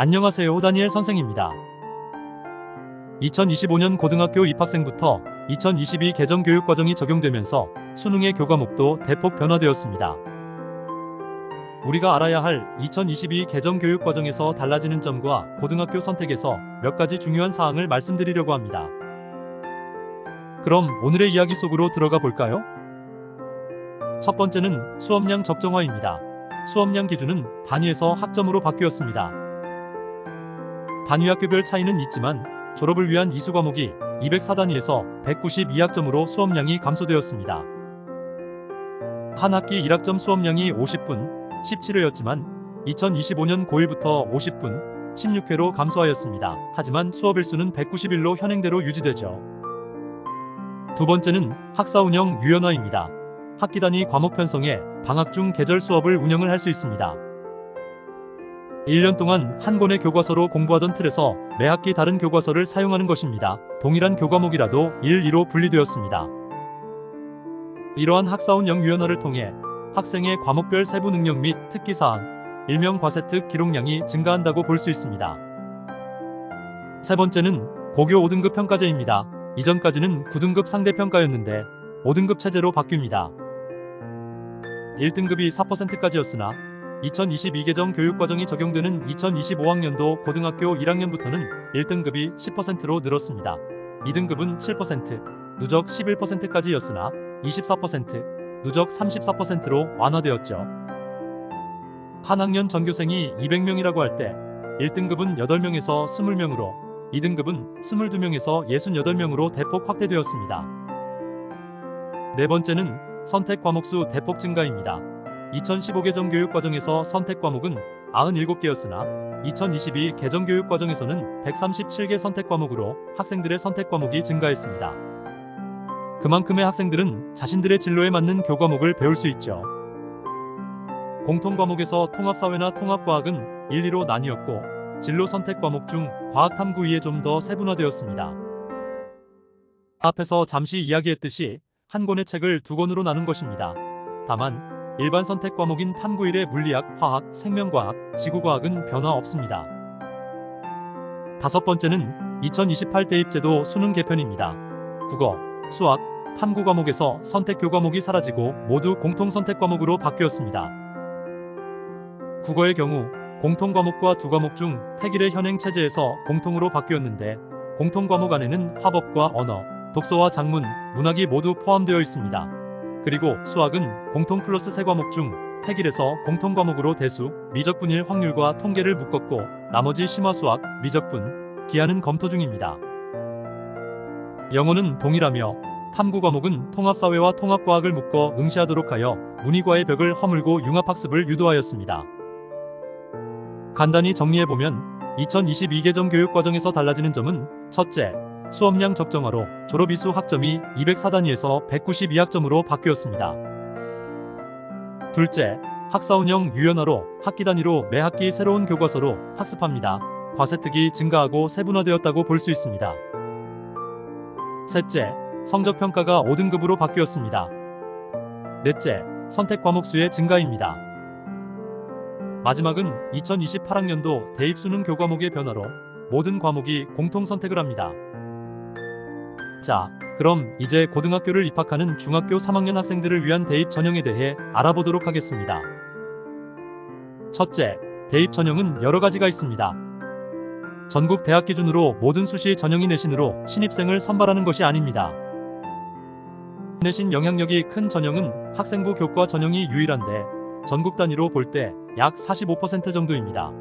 안녕하세요, 다니엘 선생입니다. 2025년 고등학교 입학생부터 2022 개정 교육과정이 적용되면서 수능의 교과목도 대폭 변화되었습니다. 우리가 알아야 할 2022 개정 교육과정에서 달라지는 점과 고등학교 선택에서 몇 가지 중요한 사항을 말씀드리려고 합니다. 그럼 오늘의 이야기 속으로 들어가 볼까요? 첫 번째는 수업량 적정화입니다. 수업량 기준은 단위에서 학점으로 바뀌었습니다. 단위 학교별 차이는 있지만 졸업을 위한 이수 과목이 204단위에서 192학점으로 수업량이 감소되었습니다. 한 학기 1학점 수업량이 50분, 17회였지만 2025년 고1부터 50분, 16회로 감소하였습니다. 하지만 수업일수는 191로 현행대로 유지되죠. 두 번째는 학사 운영 유연화입니다. 학기 단위 과목 편성에 방학 중 계절 수업을 운영을 할 수 있습니다. 1년 동안 한 권의 교과서로 공부하던 틀에서 매 학기 다른 교과서를 사용하는 것입니다. 동일한 교과목이라도 1, 2로 분리되었습니다. 이러한 학사 운영 유연화를 통해 학생의 과목별 세부 능력 및 특기사항, 일명 과세특 기록량이 증가한다고 볼 수 있습니다. 세 번째는 고교 5등급 평가제입니다. 이전까지는 9등급 상대평가였는데 5등급 체제로 바뀝니다. 1등급이 4%까지였으나 2022 개정 교육과정이 적용되는 2025학년도 고등학교 1학년부터는 1등급이 10%로 늘었습니다. 2등급은 7%, 누적 11%까지였으나 24%, 누적 34%로 완화되었죠. 한 학년 전교생이 200명이라고 할 때 1등급은 8명에서 20명으로 2등급은 22명에서 68명으로 대폭 확대되었습니다. 네 번째는 선택 과목수 대폭 증가입니다. 2015 개정 교육과정에서 선택 과목은 97개였으나 2022 개정 교육과정에서는 137개 선택 과목으로 학생들의 선택 과목이 증가했습니다. 그만큼의 학생들은 자신들의 진로에 맞는 교과목을 배울 수 있죠. 공통 과목에서 통합사회나 통합과학은 1, 2로 나뉘었고 진로 선택 과목 중 과학탐구 2에 좀 더 세분화되었습니다. 앞에서 잠시 이야기했듯이 한 권의 책을 두 권으로 나눈 것입니다. 다만 일반 선택 과목인 탐구 1의 물리학, 화학, 생명과학, 지구과학은 변화 없습니다. 다섯 번째는 2028 대입제도 수능 개편입니다. 국어, 수학, 탐구 과목에서 선택 교과목이 사라지고 모두 공통 선택 과목으로 바뀌었습니다. 국어의 경우 공통 과목과 두 과목 중 택일의 현행 체제에서 공통으로 바뀌었는데 공통 과목 안에는 화법과 언어, 독서와 작문, 문학이 모두 포함되어 있습니다. 그리고 수학은 공통 플러스 세 과목 중 택일에서 공통 과목으로 대수, 미적분일 확률과 통계를 묶었고 나머지 심화수학, 미적분, 기하는 검토 중입니다. 영어는 동일하며 탐구 과목은 통합사회와 통합과학을 묶어 응시하도록 하여 문이과의 벽을 허물고 융합학습을 유도하였습니다. 간단히 정리해보면 2022 개정 교육과정에서 달라지는 점은 첫째, 수업량 적정화로 졸업 이수 학점이 204단위에서 192학점으로 바뀌었습니다. 둘째, 학사 운영 유연화로 학기 단위로 매 학기 새로운 교과서로 학습합니다. 과세특이 증가하고 세분화되었다고 볼 수 있습니다. 셋째, 성적평가가 5등급으로 바뀌었습니다. 넷째, 선택 과목 수의 증가입니다. 마지막은 2028학년도 대입 수능 교과목의 변화로 모든 과목이 공통 선택을 합니다. 자, 그럼 이제 고등학교를 입학하는 중학교 3학년 학생들을 위한 대입 전형에 대해 알아보도록 하겠습니다. 첫째, 대입 전형은 여러 가지가 있습니다. 전국 대학 기준으로 모든 수시 전형이 내신으로 신입생을 선발하는 것이 아닙니다. 내신 영향력이 큰 전형은 학생부 교과 전형이 유일한데 전국 단위로 볼 때 약 45% 정도입니다.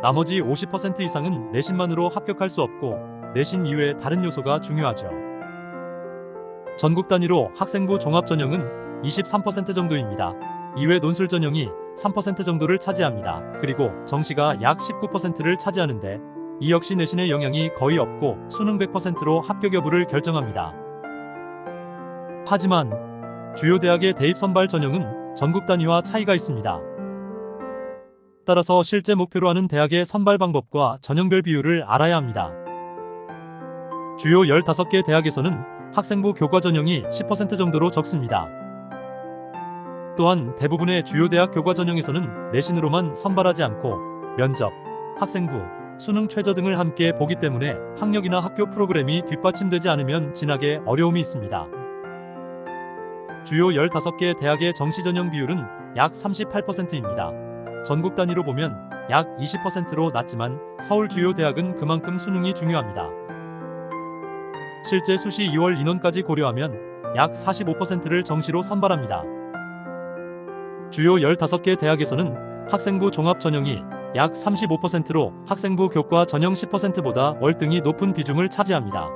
나머지 50% 이상은 내신만으로 합격할 수 없고 내신 이외의 다른 요소가 중요하죠. 전국 단위로 학생부 종합 전형은 23% 정도입니다. 이외 논술 전형이 3% 정도를 차지합니다. 그리고 정시가 약 19%를 차지하는데 이 역시 내신의 영향이 거의 없고 수능 100%로 합격 여부를 결정합니다. 하지만 주요 대학의 대입 선발 전형은 전국 단위와 차이가 있습니다. 따라서 실제 목표로 하는 대학의 선발 방법과 전형별 비율을 알아야 합니다. 주요 15개 대학에서는 학생부 교과 전형이 10% 정도로 적습니다. 또한 대부분의 주요 대학 교과 전형에서는 내신으로만 선발하지 않고 면접, 학생부, 수능 최저 등을 함께 보기 때문에 학력이나 학교 프로그램이 뒷받침되지 않으면 진학에 어려움이 있습니다. 주요 15개 대학의 정시 전형 비율은 약 38%입니다. 전국 단위로 보면 약 20%로 낮지만 서울 주요 대학은 그만큼 수능이 중요합니다. 실제 수시 2월 인원까지 고려하면 약 45%를 정시로 선발합니다. 주요 15개 대학에서는 학생부 종합 전형이 약 35%로 학생부 교과 전형 10%보다 월등히 높은 비중을 차지합니다.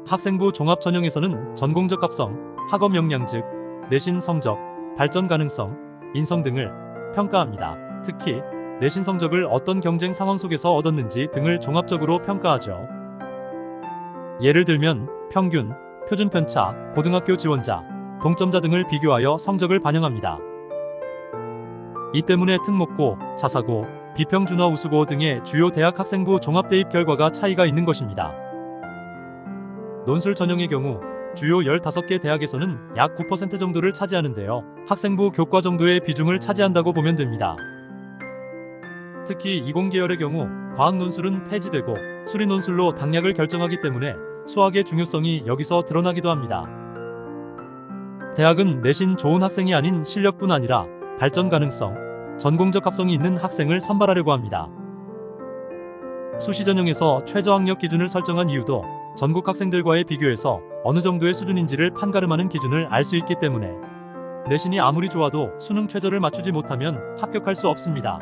학생부 종합 전형에서는 전공적 합성, 학업 역량 즉 내신 성적, 발전 가능성, 인성 등을 평가합니다. 특히 내신 성적을 어떤 경쟁 상황 속에서 얻었는지 등을 종합적으로 평가하죠. 예를 들면 평균, 표준 편차, 고등학교 지원자, 동점자 등을 비교하여 성적을 반영합니다. 이 때문에 특목고, 자사고, 비평준화 우수고 등의 주요 대학 학생부 종합대입 결과가 차이가 있는 것입니다. 논술 전형의 경우 주요 15개 대학에서는 약 9% 정도를 차지하는데요. 학생부 교과 정도의 비중을 차지한다고 보면 됩니다. 특히 이공계열의 경우 과학 논술은 폐지되고 수리 논술로 당락을 결정하기 때문에 수학의 중요성이 여기서 드러나기도 합니다. 대학은 내신 좋은 학생이 아닌 실력뿐 아니라 발전 가능성, 전공적 합성이 있는 학생을 선발하려고 합니다. 수시 전형에서 최저 학력 기준을 설정한 이유도 전국 학생들과의 비교에서 어느 정도의 수준인지를 판가름하는 기준을 알 수 있기 때문에 내신이 아무리 좋아도 수능 최저를 맞추지 못하면 합격할 수 없습니다.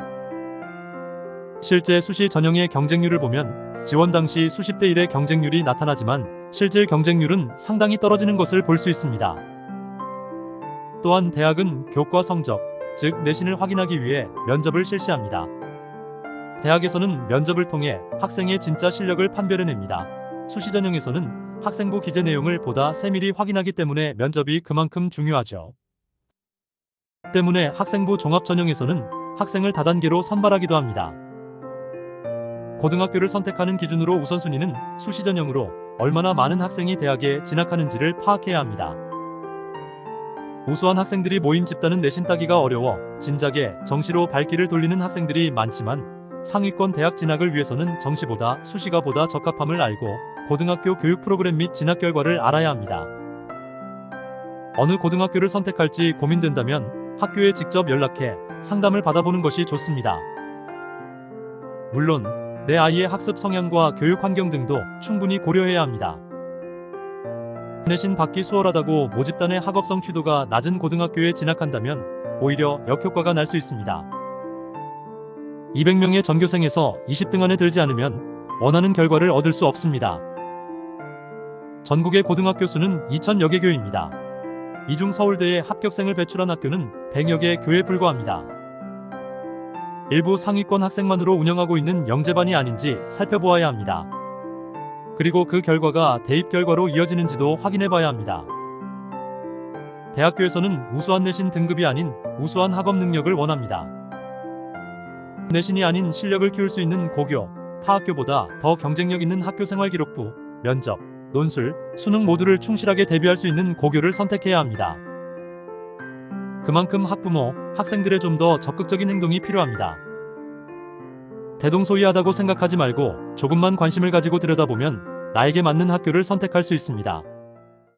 실제 수시 전형의 경쟁률을 보면 지원 당시 수십 대 1의 경쟁률이 나타나지만 실질 경쟁률은 상당히 떨어지는 것을 볼 수 있습니다. 또한 대학은 교과 성적, 즉 내신을 확인하기 위해 면접을 실시합니다. 대학에서는 면접을 통해 학생의 진짜 실력을 판별해냅니다. 수시 전형에서는 학생부 기재 내용을 보다 세밀히 확인하기 때문에 면접이 그만큼 중요하죠. 때문에 학생부 종합 전형에서는 학생을 다단계로 선발하기도 합니다. 고등학교를 선택하는 기준으로 우선순위는 수시 전형으로 얼마나 많은 학생이 대학에 진학하는지를 파악해야 합니다. 우수한 학생들이 모임 집단은 내신 따기가 어려워 진작에 정시로 발길을 돌리는 학생들이 많지만 상위권 대학 진학을 위해서는 정시보다 수시가 보다 적합함을 알고 고등학교 교육 프로그램 및 진학 결과를 알아야 합니다. 어느 고등학교를 선택할지 고민된다면 학교에 직접 연락해 상담을 받아보는 것이 좋습니다. 물론 내 아이의 학습 성향과 교육 환경 등도 충분히 고려해야 합니다. 내신 받기 수월하다고 모집단의 학업성 취도가 낮은 고등학교에 진학한다면 오히려 역효과가 날 수 있습니다. 200명의 전교생에서 20등 안에 들지 않으면 원하는 결과를 얻을 수 없습니다. 전국의 고등학교 수는 2,000여 개 교입니다. 이 중 서울대에 합격생을 배출한 학교는 100여 개 교에 불과합니다. 일부 상위권 학생만으로 운영하고 있는 영재반이 아닌지 살펴보아야 합니다. 그리고 그 결과가 대입 결과로 이어지는지도 확인해봐야 합니다. 대학교에서는 우수한 내신 등급이 아닌 우수한 학업 능력을 원합니다. 내신이 아닌 실력을 키울 수 있는 고교, 타 학교보다 더 경쟁력 있는 학교생활 기록부, 면접, 논술, 수능 모두를 충실하게 대비할 수 있는 고교를 선택해야 합니다. 그만큼 학부모, 학생들의 좀 더 적극적인 행동이 필요합니다. 대동소이하다고 생각하지 말고 조금만 관심을 가지고 들여다보면 나에게 맞는 학교를 선택할 수 있습니다.